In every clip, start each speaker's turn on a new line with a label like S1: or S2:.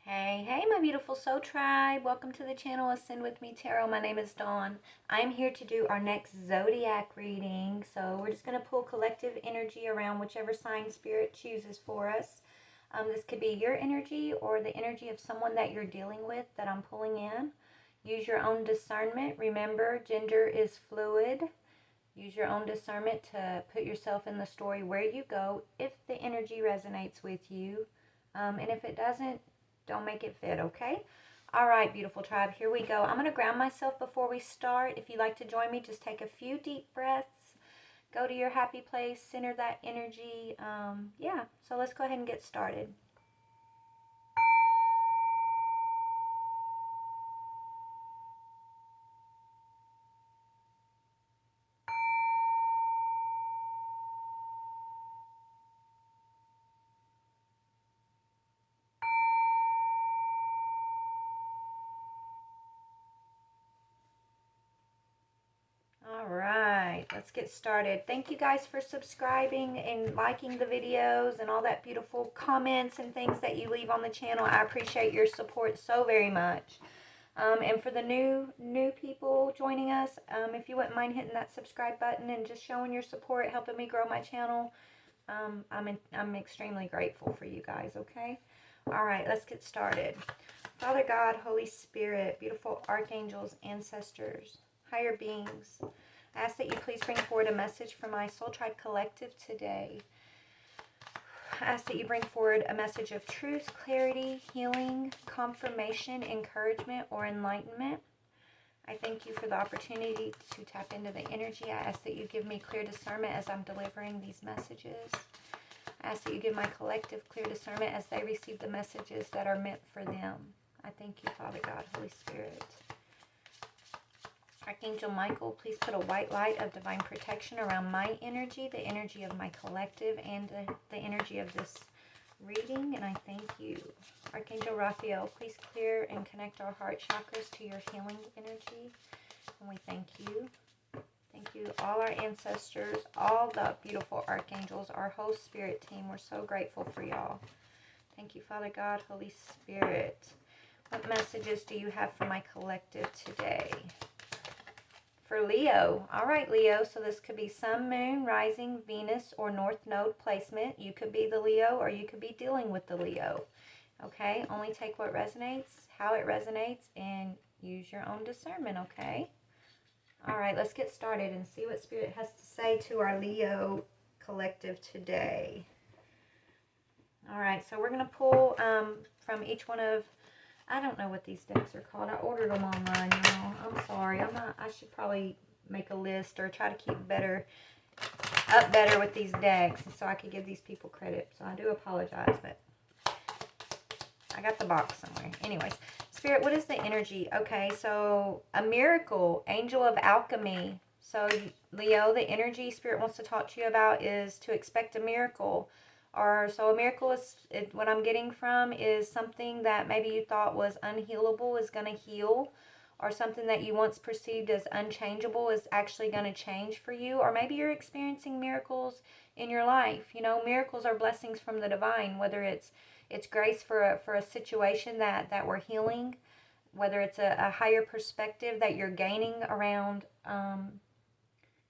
S1: Hey, my beautiful soul tribe. Welcome to the channel Ascend with me Tarot. My name is Dawn. I'm here to do our next zodiac reading. So we're just going to pull collective energy around whichever sign spirit chooses for us. This could be your energy or the energy of someone that you're dealing with that I'm pulling in. Use your own discernment. Remember, gender is fluid. Use your own discernment to put yourself in the story where you go if the energy resonates with you. And if it doesn't, don't make it fit, okay? All right, beautiful tribe, here we go. I'm going to ground myself before we start. If you'd like to join me, just take a few deep breaths. Go to your happy place, center that energy. Yeah, so let's go ahead and get started. All right, let's get started. Thank you guys for subscribing and liking the videos and all that beautiful comments and things that you leave on the channel. I appreciate your support so very much. And for the new people joining us, if you wouldn't mind hitting that subscribe button and just showing your support, helping me grow my channel, I'm extremely grateful for you guys, okay? All right, let's get started. Father God, Holy Spirit, beautiful archangels, ancestors, higher beings, I ask that you please bring forward a message for my Soul Tribe Collective today. I ask that you bring forward a message of truth, clarity, healing, confirmation, encouragement, or enlightenment. I thank you for the opportunity to tap into the energy. I ask that you give me clear discernment as I'm delivering these messages. I ask that you give my collective clear discernment as they receive the messages that are meant for them. I thank you, Father God, Holy Spirit. Archangel Michael, please put a white light of divine protection around my energy, the energy of my collective, and the energy of this reading, and I thank you. Archangel Raphael, please clear and connect our heart chakras to your healing energy, and we thank you. Thank you, all our ancestors, all the beautiful archangels, our whole spirit team. We're so grateful for y'all. Thank you, Father God, Holy Spirit. What messages do you have for my collective today? For Leo. All right, Leo. So this could be Sun, Moon, Rising, Venus, or North Node placement. You could be the Leo or you could be dealing with the Leo. Okay? Only take what resonates, how it resonates, and use your own discernment, okay? All right, let's get started and see what Spirit has to say to our Leo collective today. All right, so we're going to pull from each one of, I don't know what these decks are called. I ordered them online, y'all. I'm sorry. I should probably make a list or try to keep better with these decks so I could give these people credit. So I do apologize, but I got the box somewhere. Anyways, Spirit, what is the energy? Okay, so a miracle, angel of alchemy. So Leo, the energy Spirit wants to talk to you about is to expect a miracle. Or so a miracle is, what I'm getting from is something that maybe you thought was unhealable is going to heal, or something that you once perceived as unchangeable is actually going to change for you. Or maybe you're experiencing miracles in your life. You know, miracles are blessings from the divine, whether it's grace for a situation that we're healing, whether it's a higher perspective that you're gaining around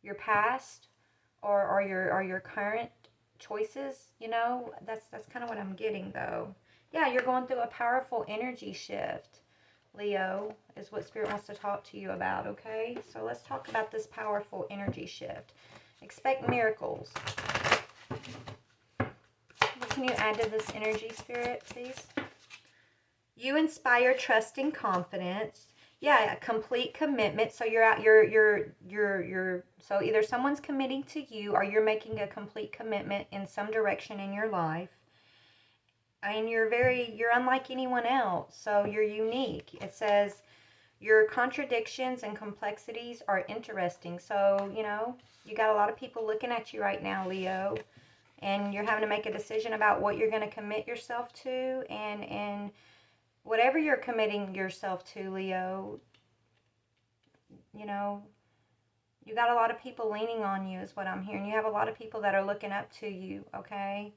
S1: your past or your current choices. You know, that's kind of what I'm getting, though. Yeah, you're going through a powerful energy shift, Leo, is what Spirit wants to talk to you about, okay? So let's talk about this powerful energy shift. Expect miracles. What can you add to this energy, Spirit, please? You inspire trust and confidence. Yeah, a complete commitment. So so either someone's committing to you or you're making a complete commitment in some direction in your life. And you're unlike anyone else. So you're unique. It says your contradictions and complexities are interesting. So, you know, you got a lot of people looking at you right now, Leo, and you're having to make a decision about what you're going to commit yourself to, and whatever you're committing yourself to, Leo, you know, you got a lot of people leaning on you is what I'm hearing. You have a lot of people that are looking up to you, okay?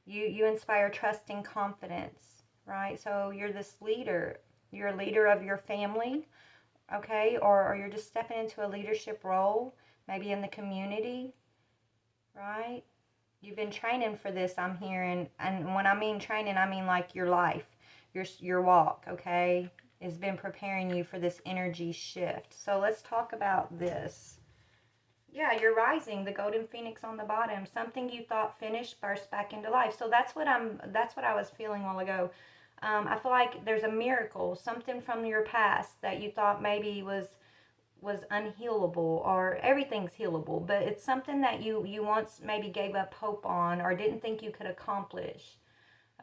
S1: You inspire trust and confidence. right? So you're this leader. You're a leader of your family, okay? Or you're just stepping into a leadership role, maybe in the community, right? You've been training for this, I'm hearing. And when I mean training, I mean like your life, your walk, okay? Has been preparing you for this energy shift. So let's talk about this. Yeah, you're rising, the golden phoenix on the bottom. Something you thought finished burst back into life. So that's what I was feeling a while ago. I feel like there's a miracle, something from your past that you thought maybe was unhealable, or everything's healable, but it's something that you once maybe gave up hope on or didn't think you could accomplish.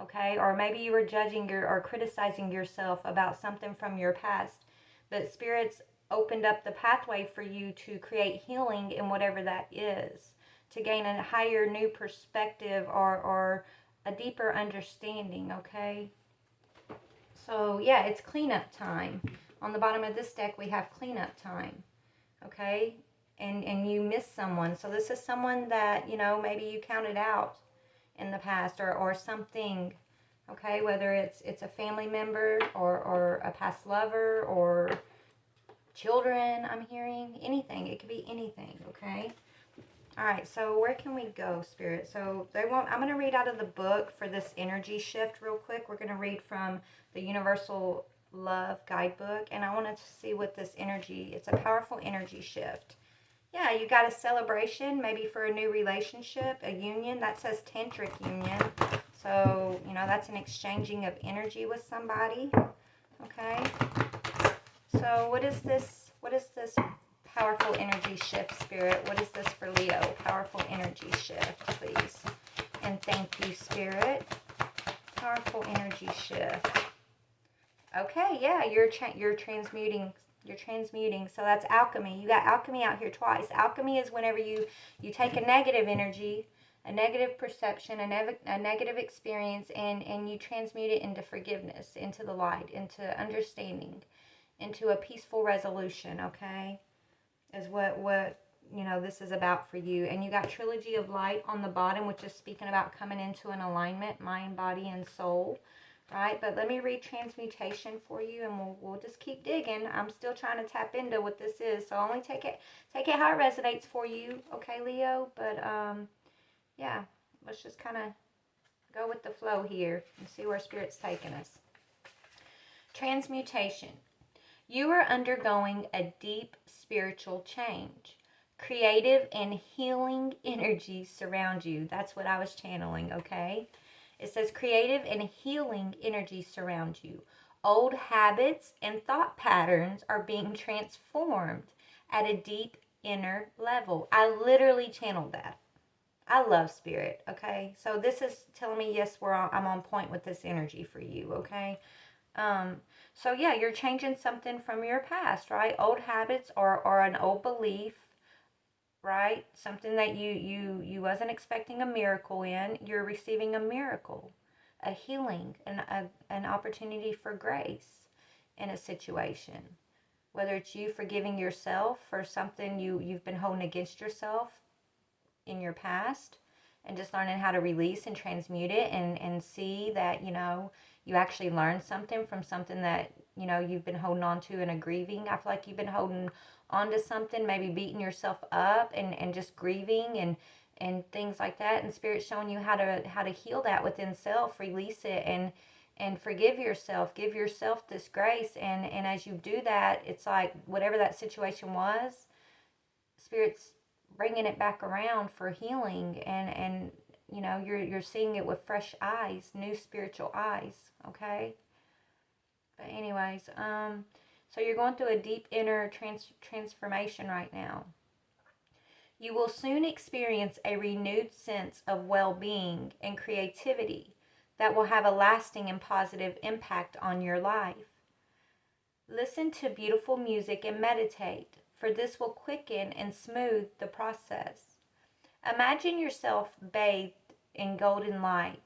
S1: Okay? Or maybe you were judging or criticizing yourself about something from your past. But spirits opened up the pathway for you to create healing in whatever that is, to gain a higher new perspective, or a deeper understanding, okay? So yeah, it's cleanup time. On the bottom of this deck, we have cleanup time, okay? And you miss someone. So this is someone that, maybe you counted out in the past, or something, okay? Whether it's a family member, or a past lover, or children, I'm hearing. Anything. It could be anything, okay? All right, so where can we go, Spirit? So I'm going to read out of the book for this energy shift real quick. We're going to read from the Universal Love Guidebook, and I wanted to see what this energy, it's a powerful energy shift. Yeah, you got a celebration, maybe for a new relationship, a union. That says tantric union. So, that's an exchanging of energy with somebody. Okay. So what is this powerful energy shift, Spirit? What is this for Leo? Powerful energy shift, please. And thank you, Spirit. Powerful energy shift. Okay, yeah, you're transmuting. You're transmuting. So that's alchemy. You got alchemy out here twice. Alchemy is whenever you take a negative energy, a negative perception, a negative experience, and you transmute it into forgiveness, into the light, into understanding, into a peaceful resolution, okay? Is what this is about for you. And you got Trilogy of Light on the bottom, which is speaking about coming into an alignment, mind, body, and soul, right? But let me read transmutation for you, and we'll just keep digging. I'm still trying to tap into what this is, so only take it how it resonates for you, okay, Leo? But yeah, let's just kind of go with the flow here and see where Spirit's taking us. Transmutation. You are undergoing a deep spiritual change. Creative and healing energies surround you. That's what I was channeling, okay? It says creative and healing energies surround you. Old habits and thought patterns are being transformed at a deep inner level. I literally channeled that. I love Spirit, okay? So this is telling me, yes, I'm on point with this energy for you, okay? So yeah, you're changing something from your past, right? Old habits, or an old belief, right? Something that you wasn't expecting a miracle in. You're receiving a miracle, a healing, an opportunity for grace in a situation. Whether it's you forgiving yourself for something you've been holding against yourself in your past, and just learning how to release and transmute it, and see that, you actually learned something from something that, you've been holding on to in a grieving. I feel like you've been holding on to something, maybe beating yourself up, and just grieving and things like that. And Spirit's showing you how to heal that within self, release it, and forgive yourself. Give yourself this grace. And as you do that, it's like whatever that situation was, Spirit's bringing it back around for healing, and you're seeing it with fresh eyes, new spiritual eyes, okay? But anyways, so you're going through a deep inner transformation right now. You will soon experience a renewed sense of well-being and creativity that will have a lasting and positive impact on your life. Listen to beautiful music and meditate, for this will quicken and smooth the process. Imagine yourself bathed in golden light.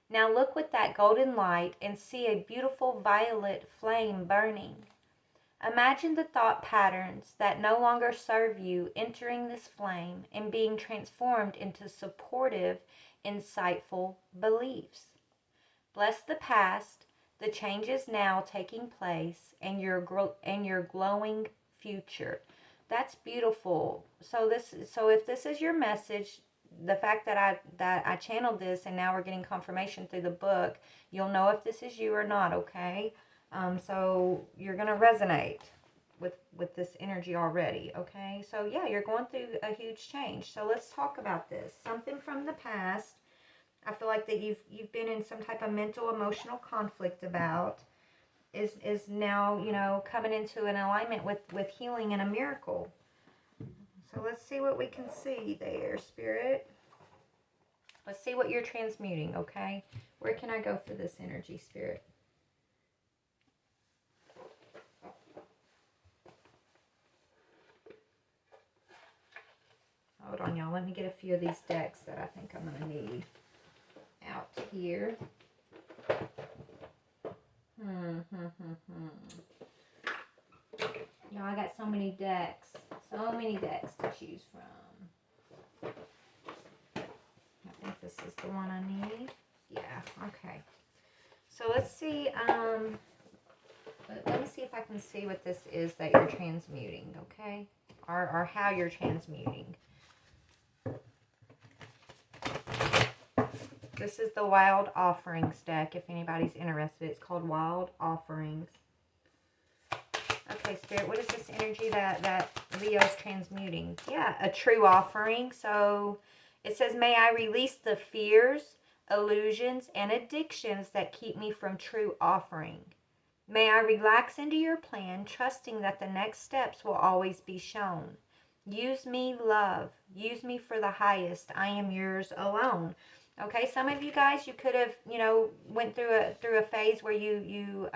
S1: Now look with that golden light and see a beautiful violet flame burning. Imagine the thought patterns that no longer serve you entering this flame and being transformed into supportive, insightful beliefs. Bless the past The change is now taking place, and your glowing future. That's beautiful. So if this is your message, the fact that I channeled this and now we're getting confirmation through the book, you'll know if this is you or not, okay? So you're gonna resonate with this energy already, okay? So yeah, you're going through a huge change. So let's talk about this. Something from the past. I feel like that you've been in some type of mental emotional conflict about is now, you know, coming into an alignment with healing and a miracle. So let's see what we can see there, Spirit. Let's see what you're transmuting, okay? Where can I go for this energy, Spirit? Hold on, y'all. Let me get a few of these decks that I think I'm going to need out here. Y'all, I got so many decks. So many decks to choose from. I think this is the one I need. Yeah, okay. So let's see. Let me see if I can see what this is that you're transmuting, okay? Or how you're transmuting. This is the Wild Offerings deck, if anybody's interested. It's called Wild Offerings. Okay, Spirit, what is this energy that Leo's transmuting? Yeah, a true offering. So it says, may I release the fears, illusions, and addictions that keep me from true offering. May I relax into your plan, trusting that the next steps will always be shown. Use me, love. Use me for the highest. I am yours alone. Okay, some of you guys, you could have, you know, went through a phase where you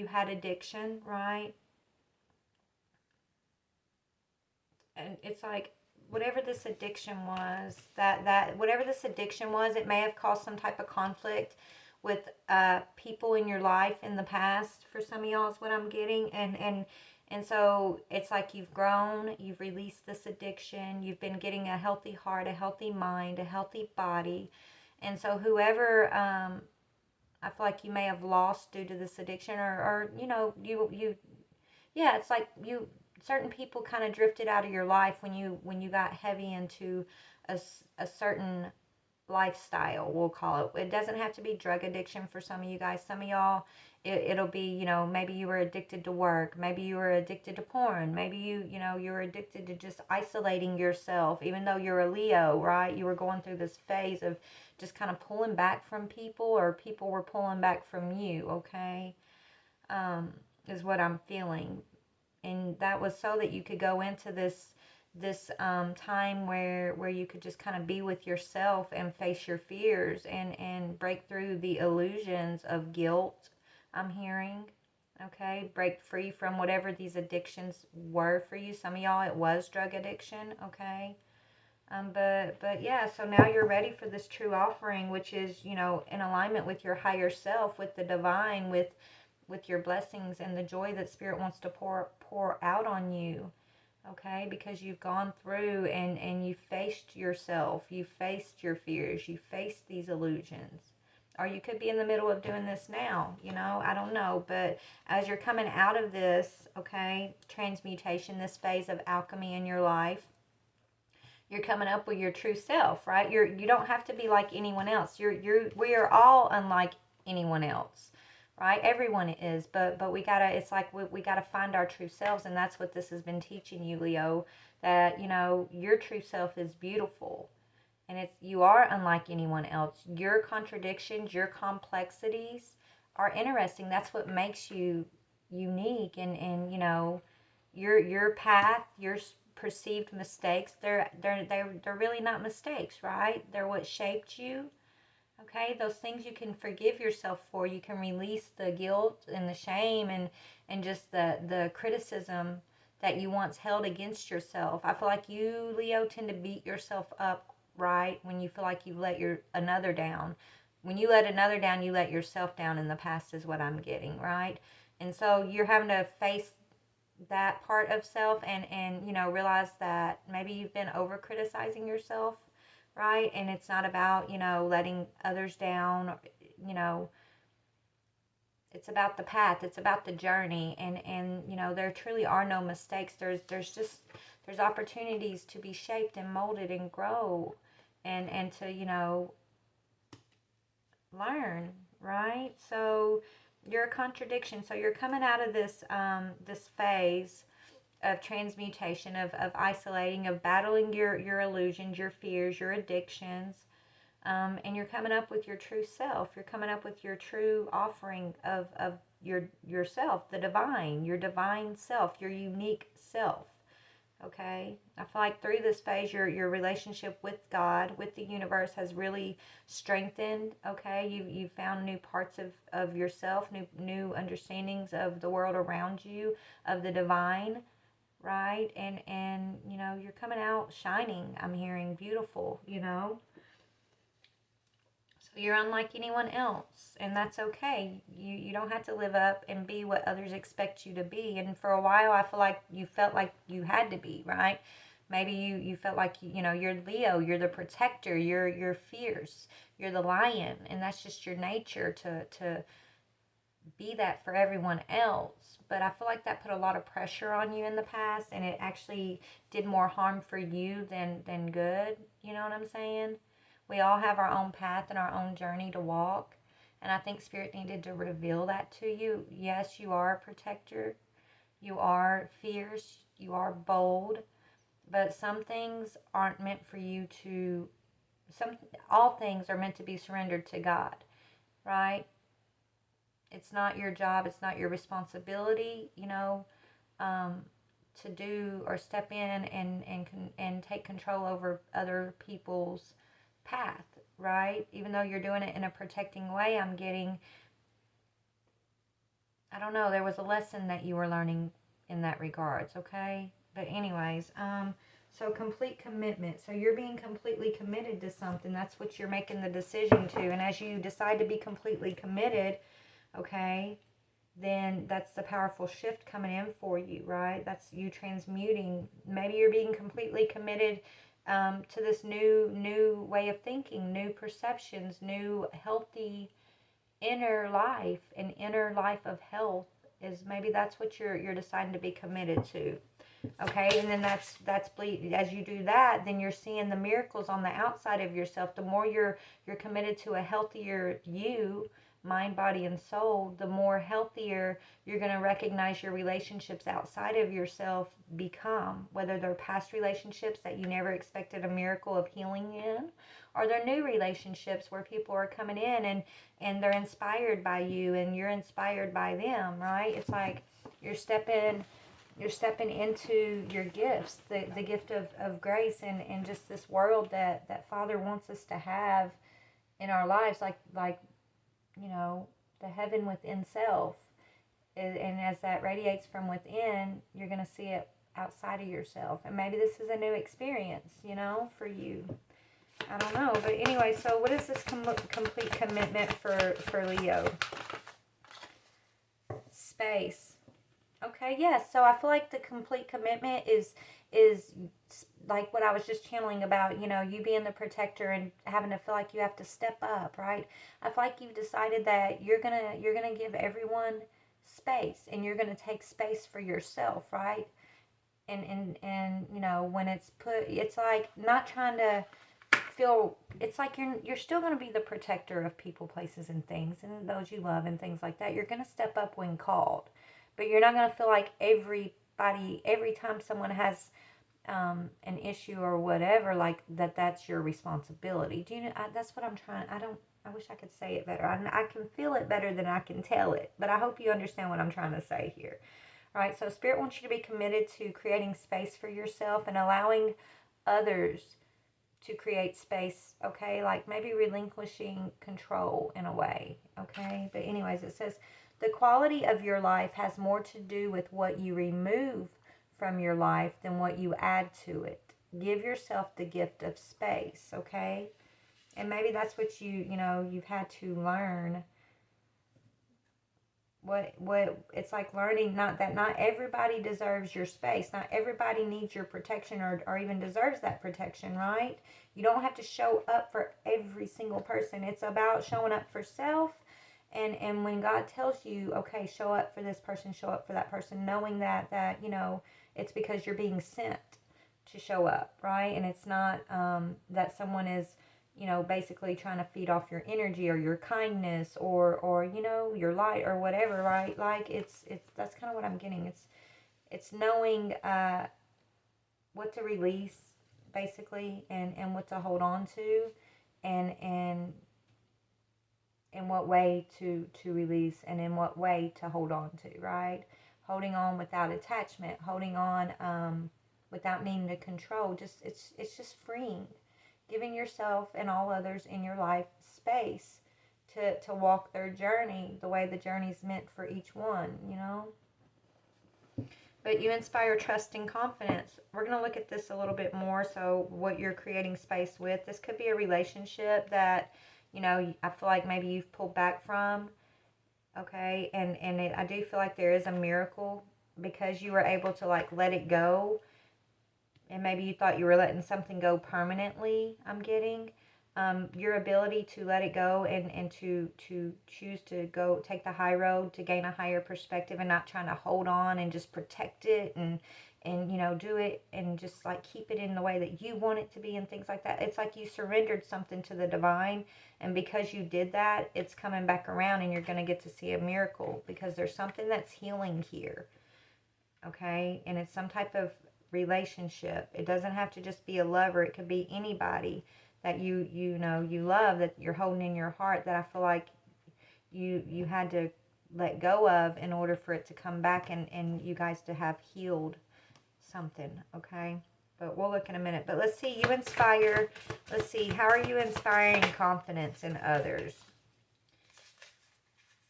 S1: had addiction, right? And it's like, whatever this addiction was, whatever this addiction was, it may have caused some type of conflict with people in your life in the past. For some of y'all is what I'm getting. And so it's like you've grown, you've released this addiction, you've been getting a healthy heart, a healthy mind, a healthy body. And so whoever I feel like you may have lost due to this addiction, or you know, yeah, it's like certain people kind of drifted out of your life when you got heavy into a certain lifestyle, we'll call it. It doesn't have to be drug addiction for some of you guys. Some of y'all, it'll be, you know, maybe you were addicted to work, maybe you were addicted to porn, maybe you were addicted to just isolating yourself, even though you're a Leo, right? You were going through this phase of just kind of pulling back from people, or people were pulling back from you, okay? Is what I'm feeling. And that was so that you could go into this time where you could just kind of be with yourself and face your fears and break through the illusions of guilt, I'm hearing. Okay, break free from whatever these addictions were for you. Some of y'all, it was drug addiction, okay? But yeah, so now you're ready for this true offering, which is, you know, in alignment with your higher self, with the divine, with your blessings and the joy that Spirit wants to pour out on you. Okay, because you've gone through and you faced yourself, you faced your fears, you faced these illusions. Or you could be in the middle of doing this now, you know, I don't know. But as you're coming out of this, okay, transmutation, this phase of alchemy in your life, you're coming up with your true self, right? You don't have to be like anyone else. We are all unlike anyone else, right? Everyone is, but we gotta, it's like we gotta find our true selves. And that's what this has been teaching you, Leo, that, you know, your true self is beautiful, and you are unlike anyone else. Your contradictions, your complexities are interesting. That's what makes you unique. And you know, your path, your perceived mistakes, they're really not mistakes, right? They're what shaped you. Okay, those things you can forgive yourself for. You can release the guilt and the shame and just the criticism that you once held against yourself. I feel like you, Leo, tend to beat yourself up, right, when you feel like you've let another down. When you let another down, you let yourself down in the past, is what I'm getting, right? And so you're having to face that part of self and you know, realize that maybe you've been over criticizing yourself, right? And it's not about, letting others down, you know, it's about the path, it's about the journey, and there truly are no mistakes. There's opportunities to be shaped and molded and grow, and to, learn, right? So you're a contradiction. So you're coming out of this phase of transmutation, of isolating, of battling your illusions, your fears, your addictions, and you're coming up with your true self. You're coming up with your true offering of yourself, the divine, your divine self, your unique self. Okay, I feel like through this phase, your relationship with God, with the universe, has really strengthened. Okay, you found new parts of yourself, new understandings of the world around you, of the divine, right? And you're coming out shining. I'm hearing beautiful. So you're unlike anyone else, and that's okay. You don't have to live up and be what others expect you to be. And for a while, I feel like you felt like you had to be, right? Maybe you felt like you're Leo, you're the protector, you're fierce, you're the lion, and that's just your nature to be that for everyone else. But I feel like that put a lot of pressure on you in the past, and it actually did more harm for you than good. You know what I'm saying? We all have our own path and our own journey to walk. And I think Spirit needed to reveal that to you. Yes, you are a protector. You are fierce. You are bold. But some things aren't meant for you to, all things are meant to be surrendered to God, right? It's not your job. It's not your responsibility, to do or step in and take control over other people's path, right? Even though you're doing it in a protecting way, I'm getting, I don't know, there was a lesson that you were learning in that regards, okay? But anyways, so complete commitment. So you're being completely committed to something. That's what you're making the decision to. And as you decide to be completely committed, okay, then that's the powerful shift coming in for you, right? That's you transmuting. Maybe you're being completely committed to this new way of thinking, new perceptions, new healthy inner life, an inner life of health. Is maybe that's what you're deciding to be committed to. Okay, and then that's as you do that, then you're seeing the miracles on the outside of yourself. The more you're committed to a healthier you, mind, body, and soul, the more healthier you're going to recognize your relationships outside of yourself become, whether they're past relationships that you never expected a miracle of healing in, or they're new relationships where people are coming in and they're inspired by you and you're inspired by them, right? It's like you're stepping into your gifts, the gift of grace and just this world that Father wants us to have in our lives, like the heaven within self. And as that radiates from within, you're going to see it outside of yourself. And maybe this is a new experience, for you. I don't know. But anyway, so what is this complete commitment for Leo? Space. Okay, yes. So I feel like the complete commitment is like what I was just channeling about, you being the protector and having to feel like you have to step up, right? I feel like you've decided that you're gonna give everyone space, and you're gonna take space for yourself, right? And when it's like not trying to feel, it's like you're still going to be the protector of people, places, and things, and those you love and things like that. You're going to step up when called, but you're not going to feel like every time someone has an issue or whatever, like that's your responsibility. Do you know? That's what I'm trying. I wish I could say it better. I can feel it better than I can tell it, but I hope you understand what I'm trying to say here. All right, so Spirit wants you to be committed to creating space for yourself and allowing others to create space, okay? Like maybe relinquishing control in a way, okay? But anyways, it says, the quality of your life has more to do with what you remove from your life than what you add to it. Give yourself the gift of space, okay? And maybe that's what you've had to learn what it's like learning not everybody deserves your space. Not everybody needs your protection or even deserves that protection, right? You don't have to show up for every single person. It's about showing up for self. And when God tells you, okay, show up for this person, show up for that person, knowing that it's because you're being sent to show up, right? And it's not that someone is basically trying to feed off your energy or your kindness or your light or whatever, right? Like it's that's kind of what I'm getting. It's knowing what to release basically, and what to hold on to, and in what way to release, and in what way to hold on to, right? Holding on without attachment, holding on without needing to control. Just it's just freeing, giving yourself and all others in your life space to walk their journey the way the journey's meant for each one. But you inspire trust and confidence. We're going to look at this a little bit more. So what you're creating space with, this could be a relationship that, I feel like maybe you've pulled back from. Okay. I do feel like there is a miracle because you were able to like let it go. And maybe you thought you were letting something go permanently, I'm getting. Your ability to let it go and to choose to go take the high road to gain a higher perspective and not trying to hold on and just protect it and do it and just like keep it in the way that you want it to be and things like that. It's like you surrendered something to the divine, and because you did that, it's coming back around and you're going to get to see a miracle because there's something that's healing here. Okay? And it's some type of relationship. It doesn't have to just be a lover. It could be anybody that you love, that you're holding in your heart, that I feel like you had to let go of in order for it to come back and you guys to have healed something. Okay, but we'll look in a minute. But let's see, let's see, how are you inspiring confidence in others?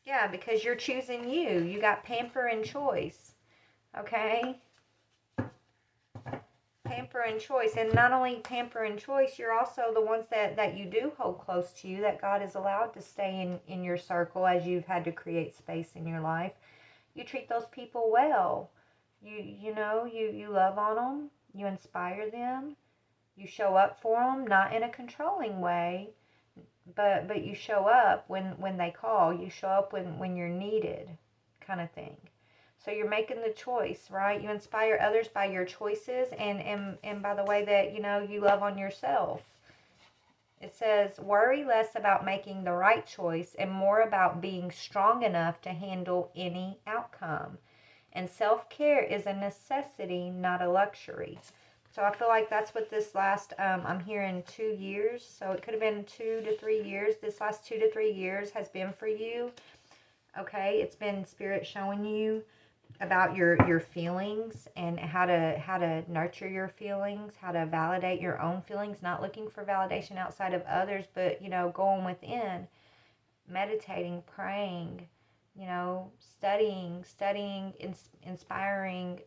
S1: Yeah, because you're choosing you got pamper and choice. Okay, pamper and choice. And not only pamper and choice, you're also the ones that you do hold close to you, that God is allowed to stay in your circle as you've had to create space in your life. You treat those people well. You love on them. You inspire them. You show up for them, not in a controlling way, but you show up when they call. You show up when you're needed, kind of thing. So you're making the choice, right? You inspire others by your choices and by the way that, you love on yourself. It says, worry less about making the right choice and more about being strong enough to handle any outcome. And self-care is a necessity, not a luxury. So I feel like that's what this last, I'm hearing 2 years. So it could have been 2 to 3 years. This last 2 to 3 years has been for you. Okay, it's been Spirit showing you about your feelings and how to nurture your feelings, how to validate your own feelings, not looking for validation outside of others, but going within, meditating, praying, studying, inspiring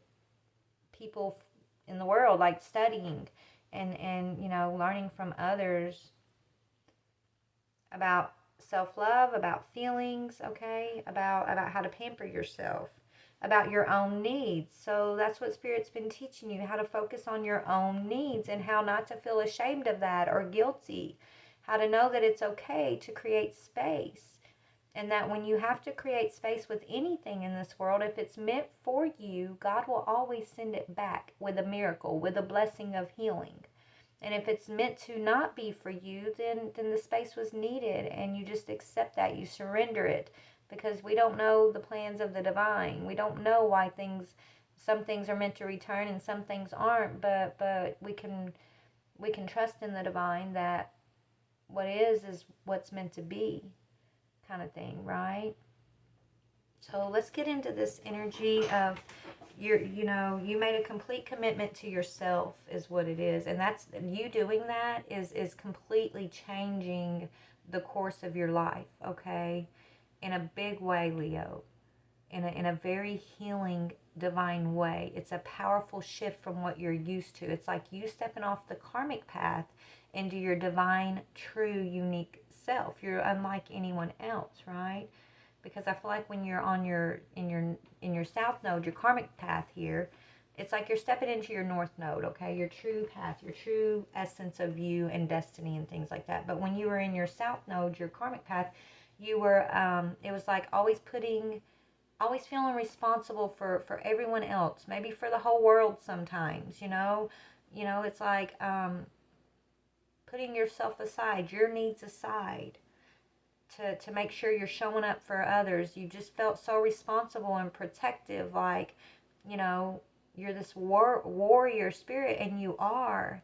S1: people in the world, like studying and learning from others about self-love, about feelings, okay, about how to pamper yourself, about your own needs. So that's what Spirit's been teaching you, how to focus on your own needs and how not to feel ashamed of that or guilty, how to know that it's okay to create space, and that when you have to create space with anything in this world, if it's meant for you, God will always send it back with a miracle, with a blessing of healing. And if it's meant to not be for you, then the space was needed, and you just accept that, you surrender it. Because we don't know the plans of the divine. We don't know why some things are meant to return and some things aren't, but we can trust in the divine that what is what's meant to be, kind of thing, right? So let's get into this energy of you made a complete commitment to yourself is what it is. And that's you doing that is completely changing the course of your life, okay? In a big way, Leo, in a very healing, divine way. It's a powerful shift from what you're used to. It's like you stepping off the karmic path into your divine, true, unique self. You're unlike anyone else, right? because I feel like when you're on your south node, your karmic path here, it's like you're stepping into your north node, okay? Your true path, your true essence of you and destiny and things like that. But when you were in your south node, your karmic path, you were it was like always feeling responsible for everyone else, maybe for the whole world sometimes, it's like putting yourself aside, your needs aside, to make sure you're showing up for others. You just felt so responsible and protective, like, you're this warrior spirit, and you are,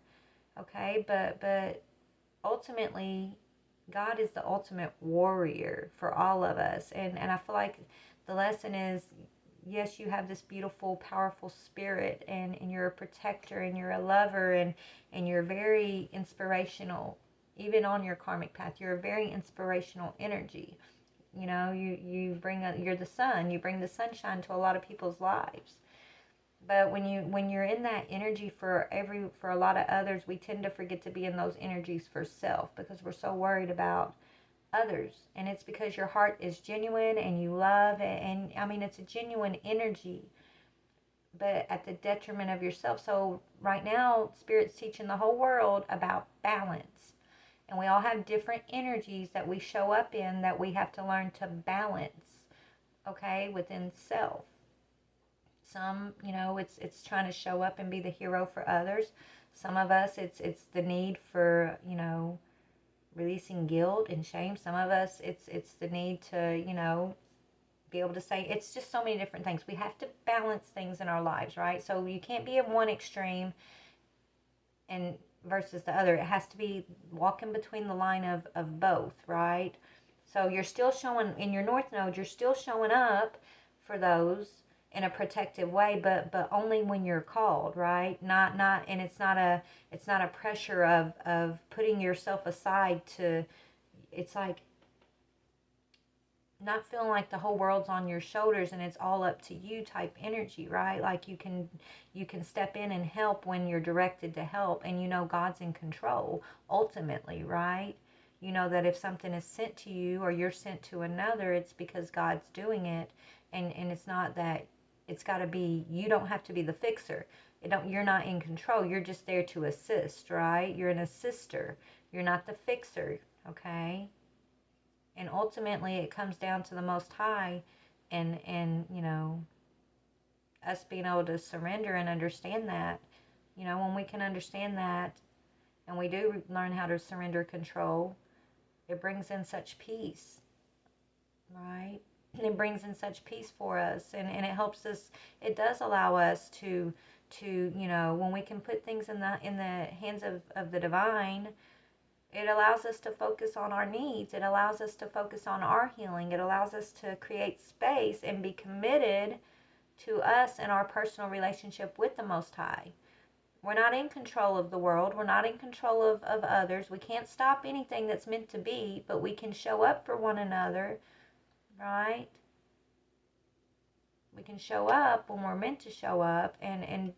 S1: okay? But ultimately, God is the ultimate warrior for all of us. And I feel like the lesson is, yes, you have this beautiful, powerful spirit, and you're a protector, and you're a lover, and you're very inspirational. Even on your karmic path, you're a very inspirational energy. You're the sun. You bring the sunshine to a lot of people's lives. But when you're in that energy for a lot of others, we tend to forget to be in those energies for self, because we're so worried about others. And it's because your heart is genuine and you love, and I mean, it's a genuine energy, but at the detriment of yourself. So right now, Spirit's teaching the whole world about balance. And we all have different energies that we show up in, that we have to learn to balance, okay, within self. Some, it's trying to show up and be the hero for others. Some of us, it's the need for, releasing guilt and shame. Some of us, it's the need to, be able to say, it's just so many different things. We have to balance things in our lives, right? So you can't be in one extreme and versus the other. It has to be walking between the line of both, right? So you're still showing, in your north node, you're still showing up for those in a protective way, but only when you're called, right? And it's not a pressure of putting yourself aside to, it's like not feeling like the whole world's on your shoulders and it's all up to you type energy, right? Like you can step in and help when you're directed to help, and God's in control ultimately, right? You know that if something is sent to you or you're sent to another, it's because God's doing it, and it's not that it's got to be, you don't have to be the fixer. You're not in control. You're just there to assist, right? You're an assister. You're not the fixer, okay? And ultimately, it comes down to the Most High, and us being able to surrender and understand that. When we can understand that, and we do learn how to surrender control, it brings in such peace, right? It brings in such peace for us, and it helps us. It does allow us to when we can put things in the hands of the divine. It allows us to focus on our needs. It allows us to focus on our healing. It allows us to create space and be committed to us and our personal relationship with the Most High. We're not in control of the world. We're not in control of others. We can't stop anything that's meant to be, but we can show up for one another, right? We can show up when we're meant to show up, and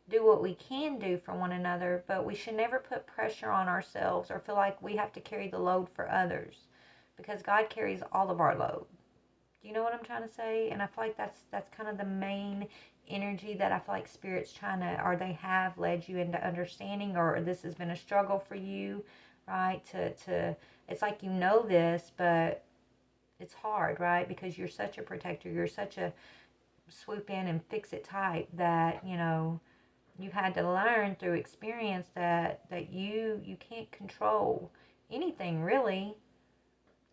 S1: do what we can do for one another, but we should never put pressure on ourselves or feel like we have to carry the load for others, because God carries all of our load. Do you know what I'm trying to say? And I feel like that's kind of the main energy that I feel like Spirit's trying to, or they have led you into understanding, or this has been a struggle for you, right? To it's like this, but it's hard, right? Because you're such a protector, you're such a swoop in and fix it type that, you've had to learn through experience that you can't control anything really.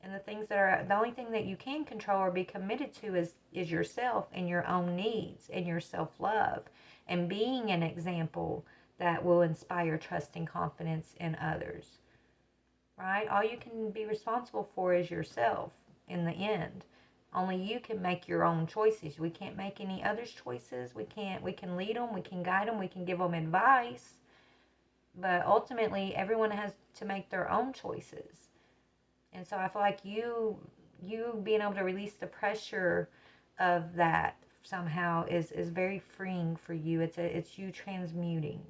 S1: And the only thing that you can control or be committed to is yourself and your own needs and your self-love, and being an example that will inspire trust and confidence in others, right? All you can be responsible for is yourself in the end. Only you can make your own choices. We can't make any others' choices. We can lead them, we can guide them, we can give them advice. But ultimately, everyone has to make their own choices. And so I feel like you being able to release the pressure of that somehow is very freeing for you. It's you transmuting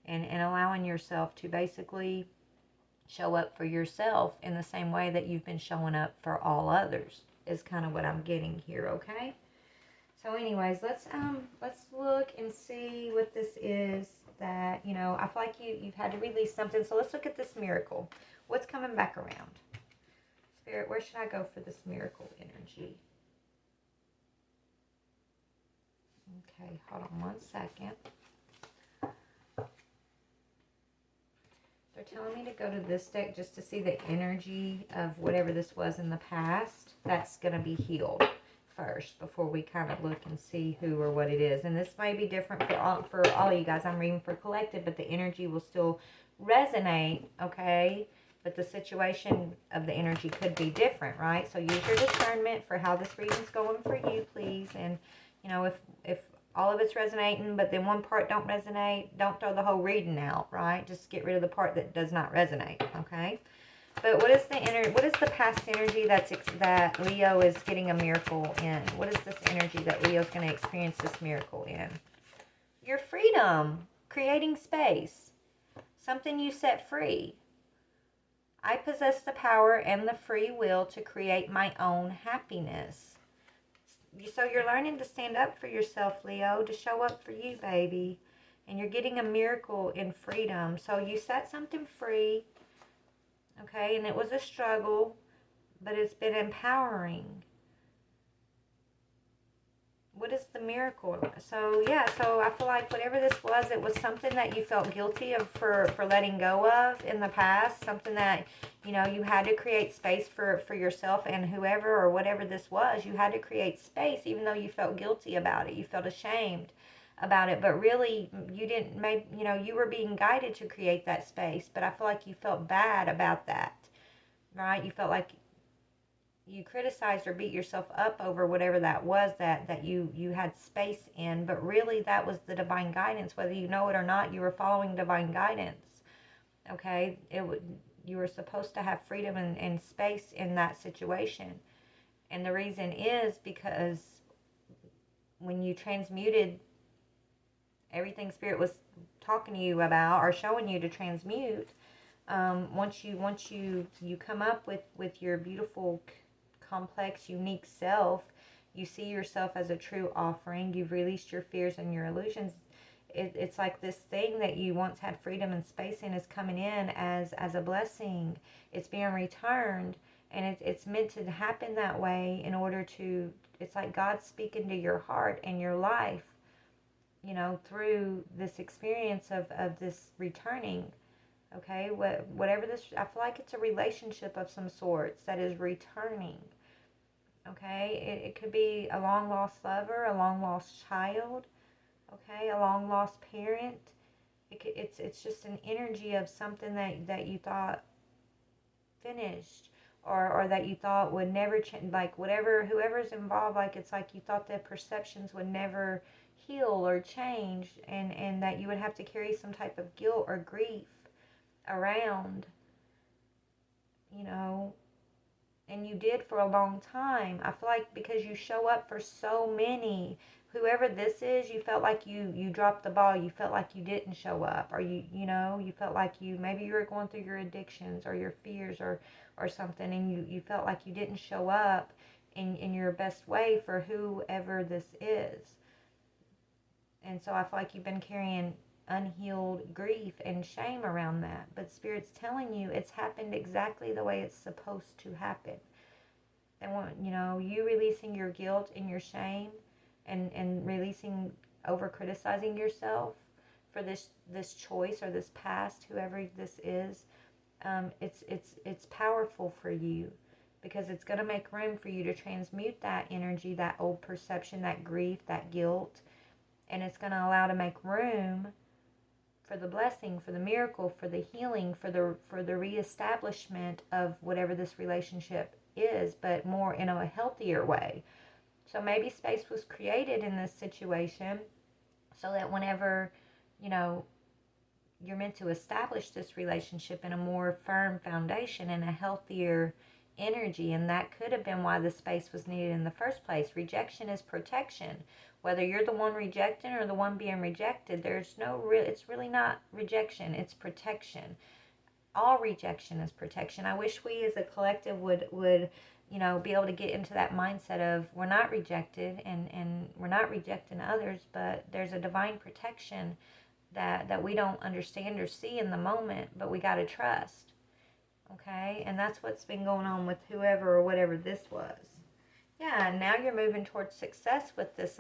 S1: and allowing yourself to basically show up for yourself in the same way that you've been showing up for all others. is kind of what I'm getting here, okay? So anyways, let's look and see what this is that, you know, I feel like you've had to release something. So let's look at this miracle. What's coming back around? Spirit, where should I go for this miracle energy? Okay, hold on one second. They're telling me to go to this deck just to see the energy of whatever this was in the past that's going to be healed first before we kind of look and see who or what it is. And this may be different for all you guys. I'm reading for collective, but the energy will still resonate, okay? But the situation of the energy could be different, right? So use your discernment for how this reading's going for you, please. And, you know, if all of it's resonating, but then one part don't resonate, don't throw the whole reading out, right? Just get rid of the part that does not resonate, okay? But what is the past energy that Leo is getting a miracle in? What is this energy that Leo's going to experience this miracle in? Your freedom, creating space, something you set free. I possess the power and the free will to create my own happiness. So you're learning to stand up for yourself, Leo, to show up for you, baby. And you're getting a miracle in freedom. So you set something free, okay? And it was a struggle, but it's been empowering. What is the miracle? So, yeah, so I feel like whatever this was, it was something that you felt guilty of for letting go of in the past. Something that, you know, you had to create space for yourself and whoever or whatever this was. You had to create space even though you felt guilty about it. You felt ashamed about it. But really, you didn't, you know, you were being guided to create that space. But I feel like you felt bad about that, right? You felt like you criticized or beat yourself up over whatever that was that you had space in, but really that was the divine guidance. Whether you know it or not, you were following divine guidance, okay? You were supposed to have freedom and space in that situation. And the reason is because when you transmuted everything Spirit was talking to you about or showing you to transmute, once you come up with your beautiful, complex, unique self, you see yourself as a true offering. You've released your fears and your illusions. It's like this thing that you once had freedom and space in is coming in as a blessing. It's being returned, and it's meant to happen that way in order to, it's like God speaking to your heart and your life, you know, through this experience of this returning. Okay, whatever this, I feel like it's a relationship of some sorts that is returning. Okay, it could be a long lost lover, a long lost child, okay, a long lost parent. It's just an energy of something that you thought finished, or that you thought would never change, like whoever's involved, like it's like you thought the perceptions would never heal or change, and that you would have to carry some type of guilt or grief around, you know, and you did for a long time. I feel like because you show up for so many, whoever this is, you felt like you dropped the ball. You felt like you didn't show up, or you know, you felt like maybe you were going through your addictions or your fears or something, and you felt like you didn't show up in your best way for whoever this is. And so I feel like you've been carrying unhealed grief and shame around that. But Spirit's telling you it's happened exactly the way it's supposed to happen. They want, you know, you releasing your guilt and your shame and releasing, over criticizing yourself for this choice or this past, whoever this is. It's powerful for you, because it's going to make room for you to transmute that energy, that old perception, that grief, that guilt. And it's going to allow to make room for the blessing, for the miracle, for the healing, for the reestablishment of whatever this relationship is, but more in a healthier way. So maybe space was created in this situation so that whenever, you know, you're meant to establish this relationship in a more firm foundation and a healthier energy, and that could have been why the space was needed in the first place. Rejection is protection. Whether you're the one rejecting or the one being rejected, there's no real, it's really not rejection, it's protection. all rejection is protection. I wish we as a collective would be able to get into that mindset of we're not rejected, and we're not rejecting others, but there's a divine protection that we don't understand or see in the moment, but we got to trust. Okay? And that's what's been going on with whoever or whatever this was. Yeah, now you're moving towards success with this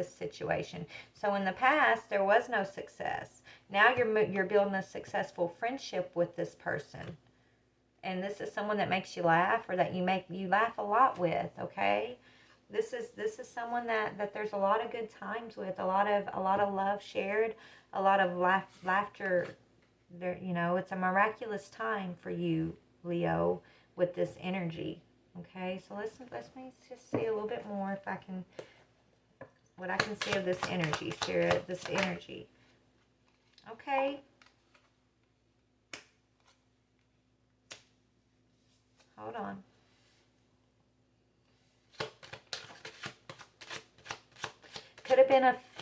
S1: situation. So in the past, there was no success. Now you're building a successful friendship with this person. And this is someone that makes you laugh, or that you laugh a lot with, okay? This is someone that there's a lot of good times with, a lot of love shared, a lot of laughter. There, it's a miraculous time for you, Leo, with this energy. Okay, so let me just see a little bit more if I can, what I can see of this energy, Spirit, this energy. Okay. Hold on.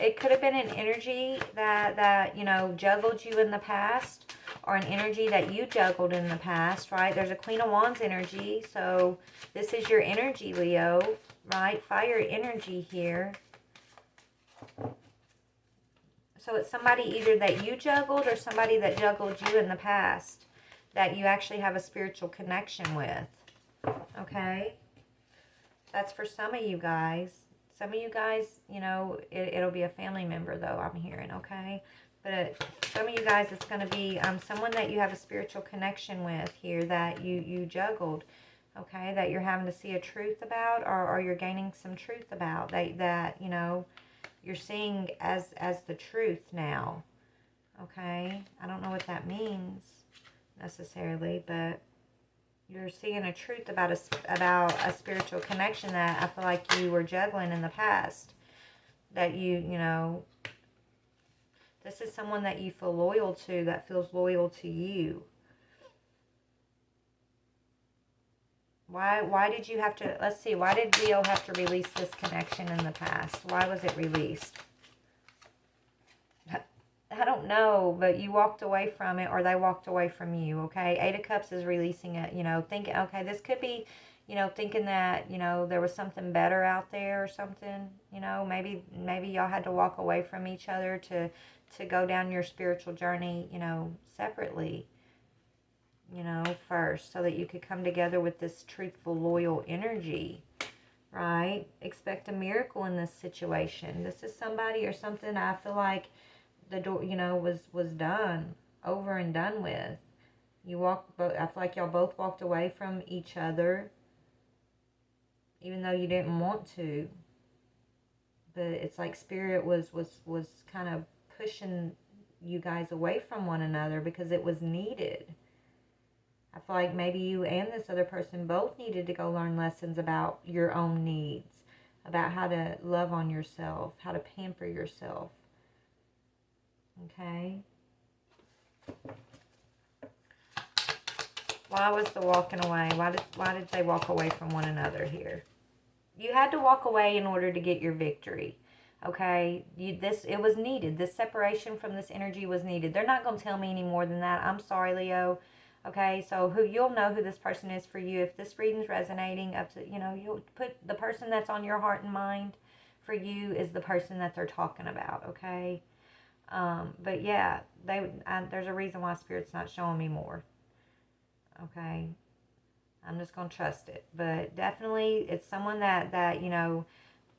S1: It could have been an energy that juggled you in the past, or an energy that you juggled in the past, right? There's a Queen of Wands energy, so this is your energy, Leo, right? Fire energy here. So it's somebody either that you juggled or somebody that juggled you in the past that you actually have a spiritual connection with, okay? That's for some of you guys. Some of you guys, it'll be a family member, though, I'm hearing, okay? But some of you guys, it's going to be someone that you have a spiritual connection with here that you juggled, okay? That you're having to see a truth about, or you're gaining some truth about, that you're seeing as the truth now, okay? I don't know what that means necessarily, but you're seeing a truth about a spiritual connection that I feel like you were juggling in the past. That this is someone that you feel loyal to, that feels loyal to you. Why did you have to, let's see, why did Leo have to release this connection in the past? Why was it released? I don't know, but you walked away from it, or they walked away from you, okay? Eight of Cups is releasing it, thinking, okay, this could be, thinking that, there was something better out there or something, maybe y'all had to walk away from each other to go down your spiritual journey, separately, first, so that you could come together with this truthful, loyal energy, right? Expect a miracle in this situation. This is somebody or something I feel like the door, was done, over and done with. I feel like y'all both walked away from each other, even though you didn't want to. But it's like Spirit was kind of pushing you guys away from one another because it was needed. I feel like maybe you and this other person both needed to go learn lessons about your own needs, about how to love on yourself, how to pamper yourself. Okay. Why was the walking away? Why did they walk away from one another here? You had to walk away in order to get your victory. Okay? It was needed. This separation from this energy was needed. They're not going to tell me any more than that. I'm sorry, Leo. Okay? So you'll know who this person is for you. If this reading's resonating up to, you'll put the person that's on your heart and mind for you is the person that they're talking about. Okay? But yeah, there's a reason why Spirit's not showing me more. Okay, I'm just gonna trust it. But definitely, it's someone that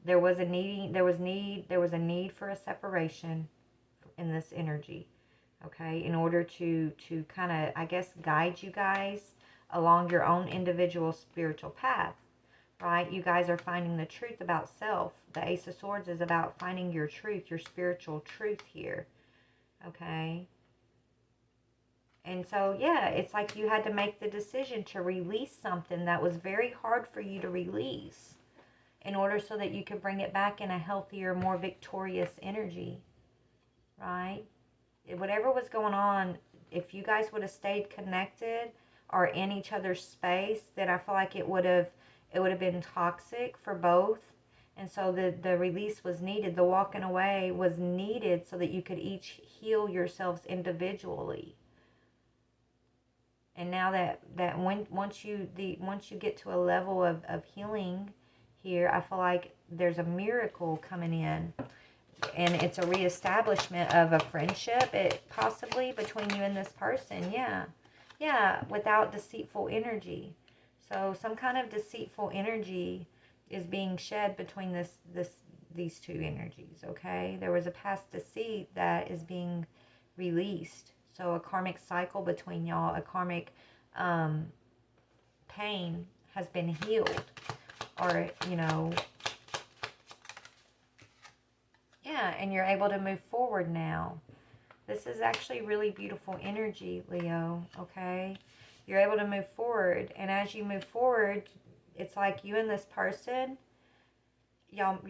S1: there was a need for a separation in this energy. Okay, in order to kind of, I guess, guide you guys along your own individual spiritual path. Right? You guys are finding the truth about self. The Ace of Swords is about finding your truth, your spiritual truth here. Okay? And so, yeah, it's like you had to make the decision to release something that was very hard for you to release in order so that you could bring it back in a healthier, more victorious energy. Right? Whatever was going on, if you guys would have stayed connected or in each other's space, then I feel like it would have been toxic for both. And so the release was needed. The walking away was needed so that you could each heal yourselves individually. And now that once you get to a level of healing here, I feel like there's a miracle coming in, and it's a reestablishment of a friendship, possibly between you and this person. Yeah, without deceitful energy. So some kind of deceitful energy is being shed between these two energies. Okay, there was a past deceit that is being released. So a karmic cycle between y'all, a karmic pain has been healed, or yeah, and you're able to move forward now. This is actually really beautiful energy, Leo. Okay, you're able to move forward, and as you move forward, it's like you and this person, y'all.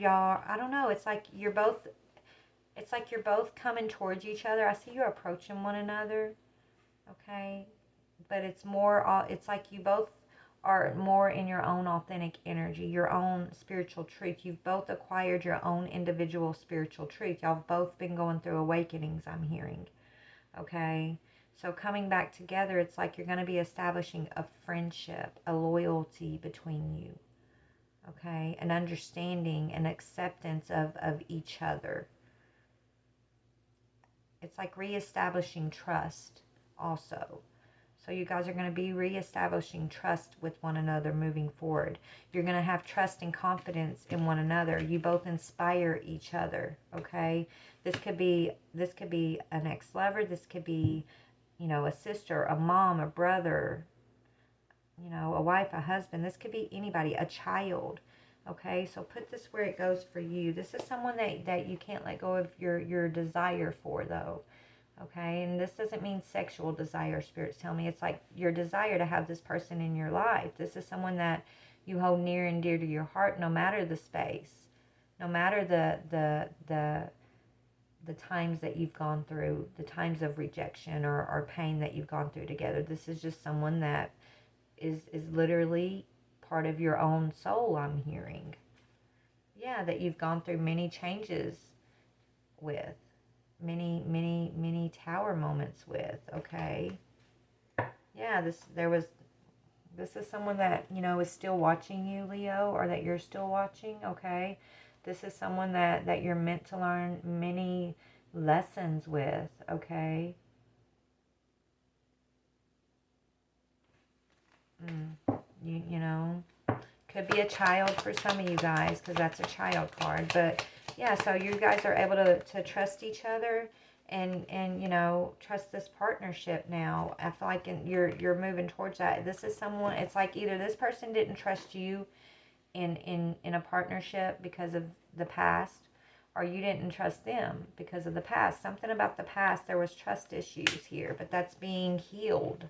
S1: I don't know. It's like you're both coming towards each other. I see you approaching one another. Okay, but it's like you both are more in your own authentic energy, your own spiritual truth. You've both acquired your own individual spiritual truth. Y'all have both been going through awakenings, I'm hearing. Okay, so coming back together, it's like you're going to be establishing a friendship, a loyalty between you. Okay, an understanding, an acceptance of each other. It's like reestablishing trust also. So you guys are going to be reestablishing trust with one another moving forward. You're going to have trust and confidence in one another. You both inspire each other, okay? This could be an ex-lover. This could be, a sister, a mom, a brother, a wife, a husband. This could be anybody, a child, okay? So put this where it goes for you. This is someone that you can't let go of your desire for, though. Okay, and this doesn't mean sexual desire, spirits tell me. It's like your desire to have this person in your life. This is someone that you hold near and dear to your heart, no matter the space, no matter the times that you've gone through, the times of rejection or pain that you've gone through together. This is just someone that is literally part of your own soul, I'm hearing. Yeah, that you've gone through many changes with. Many tower moments with. Okay, yeah, this is someone that is still watching you, Leo, or that you're still watching. Okay, this is someone that you're meant to learn many lessons with. Okay. You know, could be a child for some of you guys, because that's a child card. But yeah, so you guys are able to trust each other and trust this partnership now. I feel like you're moving towards that. This is someone, it's like either this person didn't trust you in a partnership because of the past, or you didn't trust them because of the past. Something about the past, there was trust issues here, but that's being healed.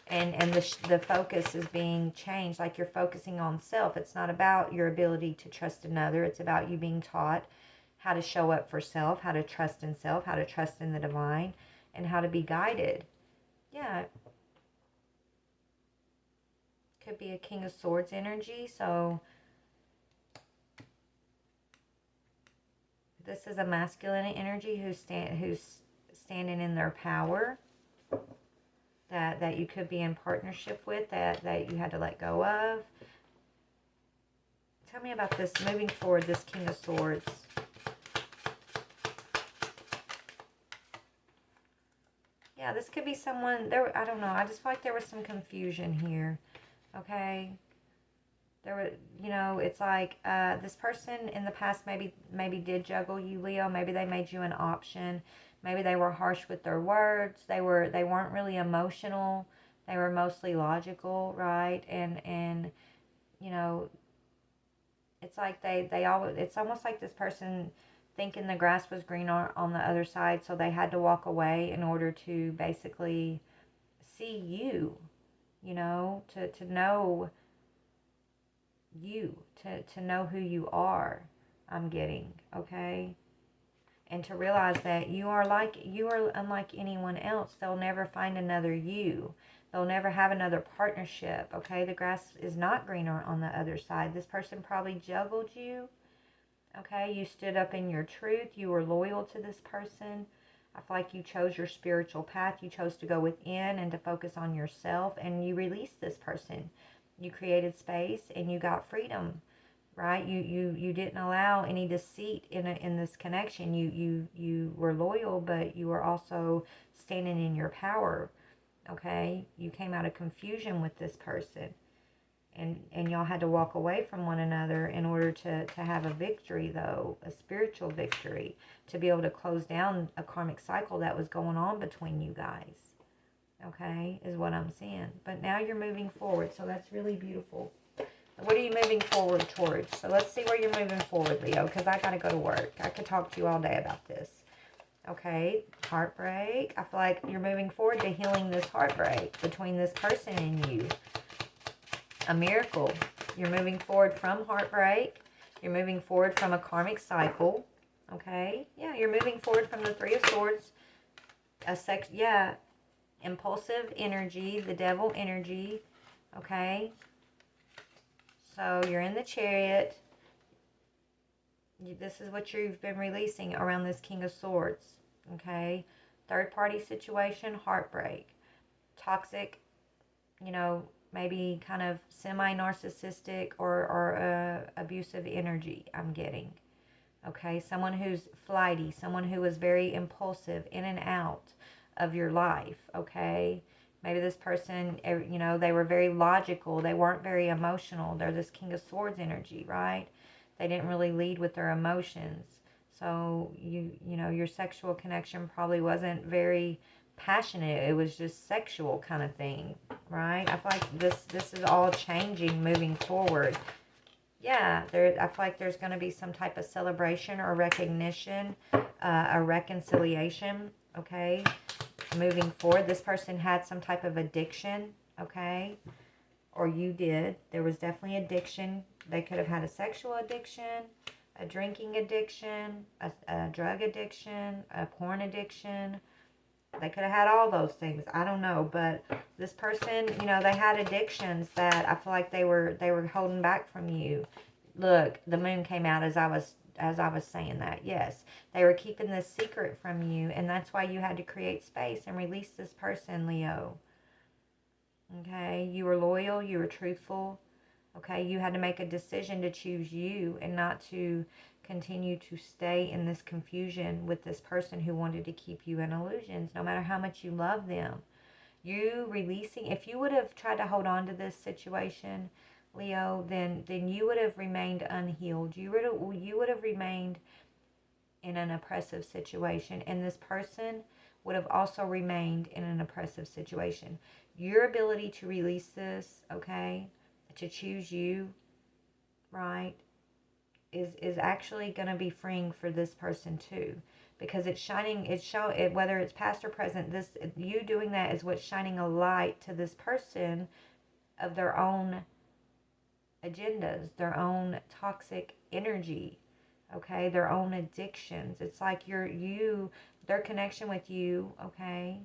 S1: And the focus is being changed, like you're focusing on self. It's not about your ability to trust another. It's about you being taught how to show up for self, how to trust in self, how to trust in the divine, and how to be guided. Yeah. Could be a King of Swords energy. So this is a masculine energy who's standing in their power. That you could be in partnership with, that you had to let go of. Tell me about this, moving forward, this King of Swords. Yeah, this could be someone, I don't know, I just feel like there was some confusion here, okay? There were, it's like this person in the past maybe did juggle you, Leo. Maybe they made you an option. Maybe they were harsh with their words. They weren't really emotional. They were mostly logical, right? And it's like it's almost like this person thinking the grass was green on the other side, so they had to walk away in order to basically see you, to know you, to know who you are, I'm getting, okay? And to realize that you are unlike anyone else. They'll never find another you. They'll never have another partnership, okay? The grass is not greener on the other side. This person probably juggled you, okay? You stood up in your truth. You were loyal to this person, I feel like you chose your spiritual path. You chose to go within and to focus on yourself, and you released this person. You created space and you got freedom, right? You didn't allow any deceit in this connection. You were loyal, but you were also standing in your power. Okay? You came out of confusion with this person. And y'all had to walk away from one another in order to have a victory, though, a spiritual victory, to be able to close down a karmic cycle that was going on between you guys. Okay, is what I'm seeing. But now you're moving forward, so that's really beautiful. What are you moving forward towards? So let's see where you're moving forward, Leo, because I got to go to work. I could talk to you all day about this. Okay, heartbreak. I feel like you're moving forward to healing this heartbreak between this person and you. A miracle. You're moving forward from heartbreak. You're moving forward from a karmic cycle. Okay? Yeah, you're moving forward from the Three of Swords. Impulsive energy, the devil energy. Okay? So you're in the Chariot. This is what you've been releasing around this King of Swords. Okay? Third party situation, heartbreak. Toxic, maybe kind of semi-narcissistic or abusive energy I'm getting. Okay, someone who's flighty, someone who is very impulsive in and out of your life, okay? Maybe this person, they were very logical. They weren't very emotional. They're this King of Swords energy, right? They didn't really lead with their emotions. So, your sexual connection probably wasn't very passionate. It was just sexual kind of thing, right? I feel like this is all changing moving forward. Yeah, I feel like there's going to be some type of celebration or recognition, a reconciliation, okay? Moving forward, this person had some type of addiction, okay? Or you did. There was definitely addiction. They could have had a sexual addiction, a drinking addiction, a drug addiction, a porn addiction. They could have had all those things. I don't know. But this person, they had addictions that I feel like they were holding back from you. Look, the moon came out as I was saying that. Yes. They were keeping this secret from you, and that's why you had to create space and release this person, Leo. Okay? You were loyal, you were truthful. Okay? You had to make a decision to choose you and not to continue to stay in this confusion with this person who wanted to keep you in illusions, no matter how much you love them. You releasing, if you would have tried to hold on to this situation, Leo, then you would have remained unhealed. You would have remained in an oppressive situation, and this person would have also remained in an oppressive situation. Your ability to release this, okay, to choose you, right, is actually going to be freeing for this person too, because it's shining. Whether it's past or present, you doing that is what's shining a light to this person of their own agendas, their own toxic energy, okay, their own addictions. It's like their connection with you, okay,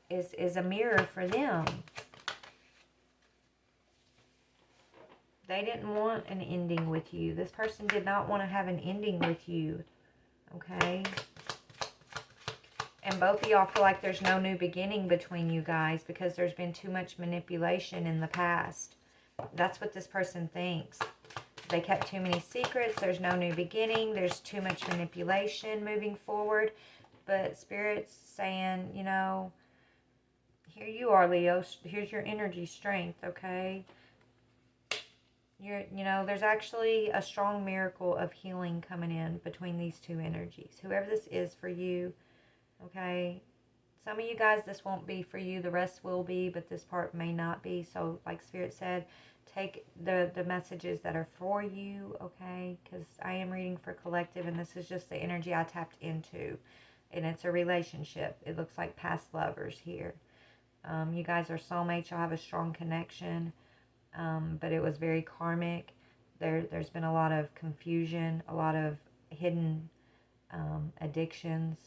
S1: is a mirror for them. They didn't want an ending with you. This person did not want to have an ending with you, okay? And both of y'all feel like there's no new beginning between you guys because there's been too much manipulation in the past. That's what this person thinks. They kept too many secrets. There's no new beginning. There's too much manipulation moving forward. But Spirit's saying, here you are, Leo. Here's your energy strength, okay? There's actually a strong miracle of healing coming in between these two energies. Whoever this is for you, okay? Some of you guys, this won't be for you. The rest will be, but this part may not be. So, like Spirit said, take the messages that are for you, okay? Because I am reading for collective, and this is just the energy I tapped into. And it's a relationship. It looks like past lovers here. You guys are soulmates. You'll have a strong connection. But it was very karmic. There's been a lot of confusion, a lot of hidden addictions,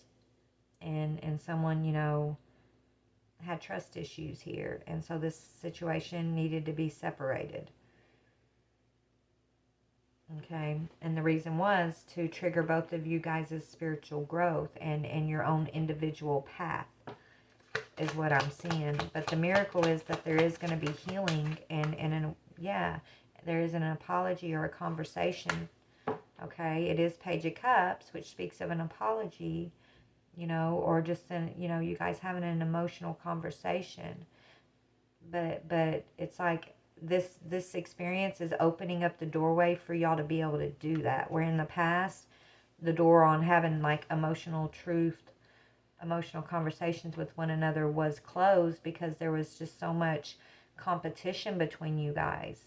S1: and someone, had trust issues here. And so this situation needed to be separated. Okay, and the reason was to trigger both of you guys' spiritual growth and your own individual path is what I'm seeing. But the miracle is that there is going to be healing yeah, there is an apology or a conversation. Okay, it is Page of Cups, which speaks of an apology, you know, or just you guys having an emotional conversation. But it's like this experience is opening up the doorway for y'all to be able to do that. Where in the past, the door on having like emotional conversations with one another was closed because there was just so much competition between you guys.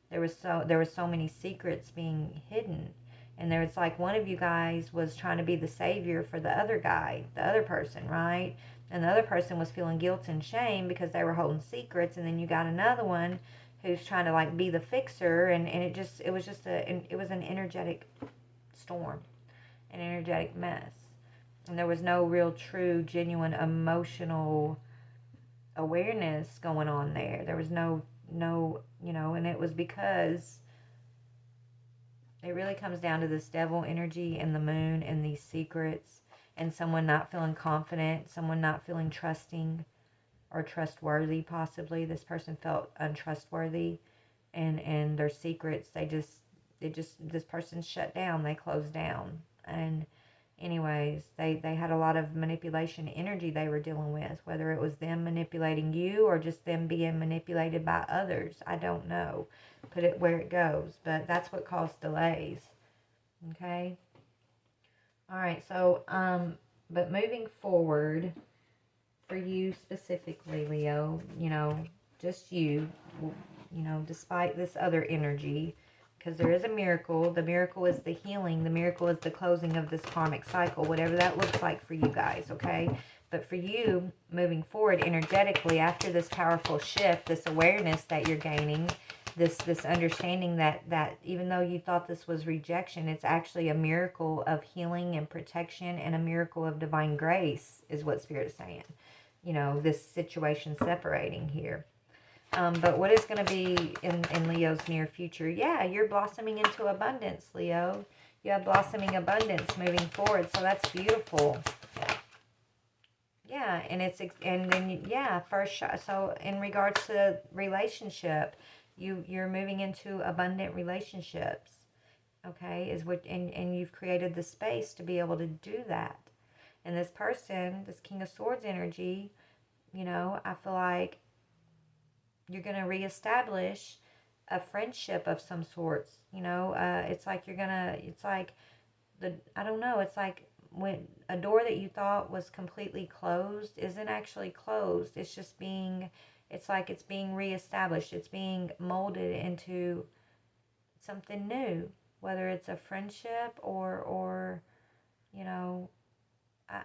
S1: There was so many secrets being hidden. And there was like one of you guys was trying to be the savior for the other guy, the other person, right? And the other person was feeling guilt and shame because they were holding secrets. And then you got another one who's trying to like be the fixer. And it was an energetic storm, an energetic mess. And there was no real, true, genuine emotional awareness going on there. There was no, and it was because it really comes down to this devil energy and the moon and these secrets and someone not feeling confident, someone not feeling trusting or trustworthy possibly. This person felt untrustworthy and their secrets, this person shut down, they closed down. And anyways, they had a lot of manipulation energy they were dealing with, whether it was them manipulating you or just them being manipulated by others. I don't know. Put it where it goes, but that's what caused delays. Okay. All right. So, but moving forward for you specifically, Leo, just despite this other energy, because there is a miracle. The miracle is the healing. The miracle is the closing of this karmic cycle, whatever that looks like for you guys, okay? But for you, moving forward energetically, after this powerful shift, this awareness that you're gaining, this understanding that even though you thought this was rejection, it's actually a miracle of healing and protection and a miracle of divine grace is what Spirit is saying. This situation separating here. But what is going to be in Leo's near future? Yeah, you're blossoming into abundance, Leo. You have blossoming abundance moving forward, so that's beautiful. Yeah, and then first shot. So in regards to relationship, you're moving into abundant relationships. Okay, and you've created the space to be able to do that. And this person, this King of Swords energy, I feel like you're going to reestablish a friendship of some sorts. It's like I don't know, it's like when a door that you thought was completely closed isn't actually closed. It's like it's being reestablished. It's being molded into something new, whether it's a friendship or I,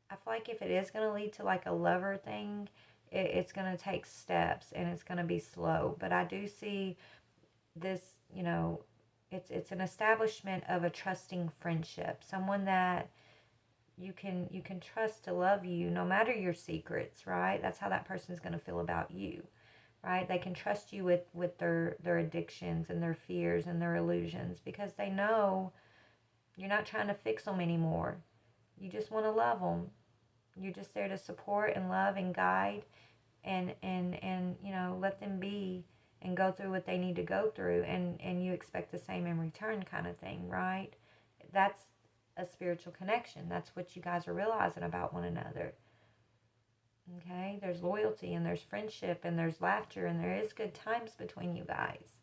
S1: I feel like if it is going to lead to like a lover thing, it's going to take steps and it's going to be slow. But I do see this, it's an establishment of a trusting friendship, someone that you can trust to love you no matter your secrets, right? That's how that person's going to feel about you, right? They can trust you with their addictions and their fears and their illusions because they know you're not trying to fix them anymore. You just want to love them. You're just there to support and love and guide and let them be and go through what they need to go through, and you expect the same in return kind of thing, right? That's a spiritual connection. That's what you guys are realizing about one another. Okay? There's loyalty and there's friendship and there's laughter and there is good times between you guys.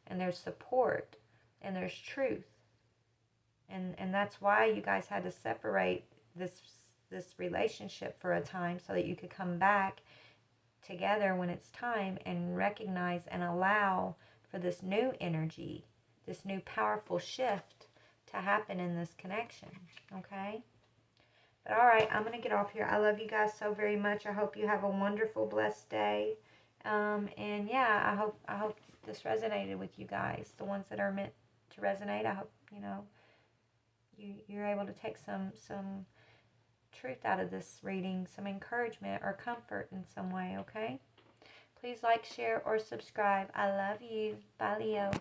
S1: And there's support and there's truth. And that's why you guys had to separate this relationship for a time so that you could come back together when it's time and recognize and allow for this new energy, this new powerful shift to happen in this connection. Okay? But all right, I'm going to get off here. I love you guys so very much. I hope you have a wonderful, blessed day. And yeah, I hope this resonated with you guys. The ones that are meant to resonate, I hope, you're able to take some truth out of this reading, some encouragement or comfort in some way, okay? Please like, share, or subscribe. I love you. Bye, Leo.